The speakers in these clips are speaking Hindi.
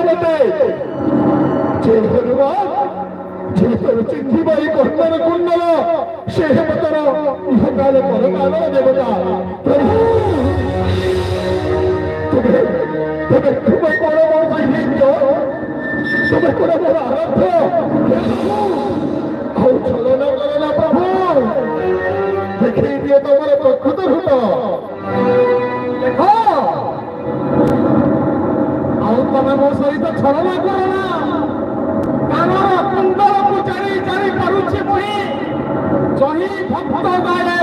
मते जे हनुमान जे तर चिंधीबाई कोंडर कुंडल से हेमतर इहकाल परकाल देवता प्रभु तुम्हें तुम्हें खूब बड़ बड़ साहित्य तुम्हें बड़ बड़ आराध्य आओ छलना करना प्रभु देखिए दिए तुम्हारे प्रकृत रूप देखो आओ तमें मो सहित छलना करना कानर कुंडल को चारी चारी करुछि मुई जही भक्त गाए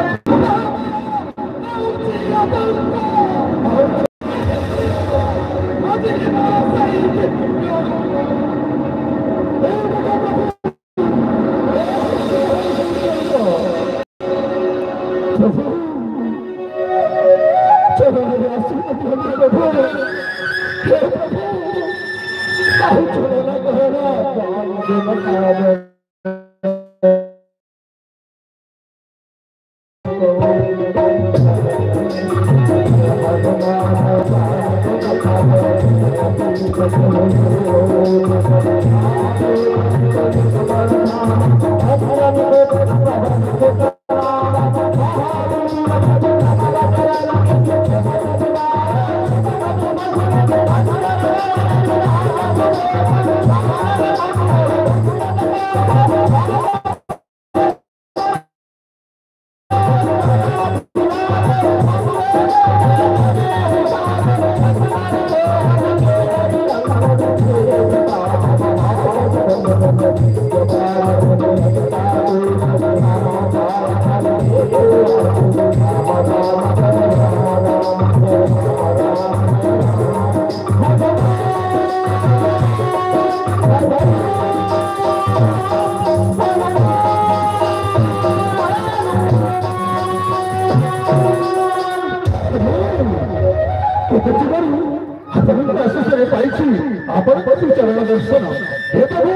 चरण दर्शन हे प्रभु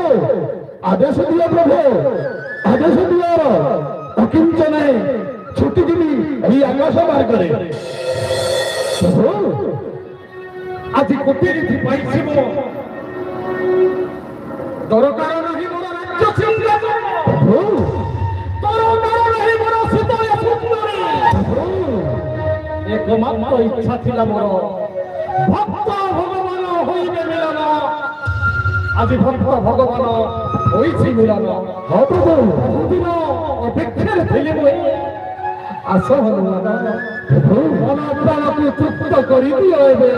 आदेश दिया प्रभु आदेश दिया अकिंचन छुट्टी दिली आकाश मार्ग प्रभु आज कोटी पाई मो दरकार नहीं मोर राज्य सिंहासन प्रभु दरकार नहीं मोर सुतय सुंदरी एकमात्र इच्छा थिला मोर भक्त भगवान होइबे मिलन आज भक्त भगवान होइछि मिलन हाँ प्रभु बहुदिन अपेक्षा थिले मुई आस हनुमान प्रभु मन प्राण को तृप्त करि दियो एबे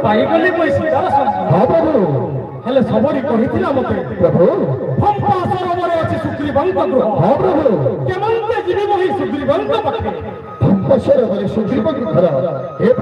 पाइगली पैसा हाँ प्रभु हेले सबरी कहिथिला मते प्रभु फंपा सरोवर अछि सुग्रीवंत गृह हाँ प्रभु केमंते जीवी मोहि सुग्रीवंत पखे फंपा सरोवर सुग्रीवंत घर हे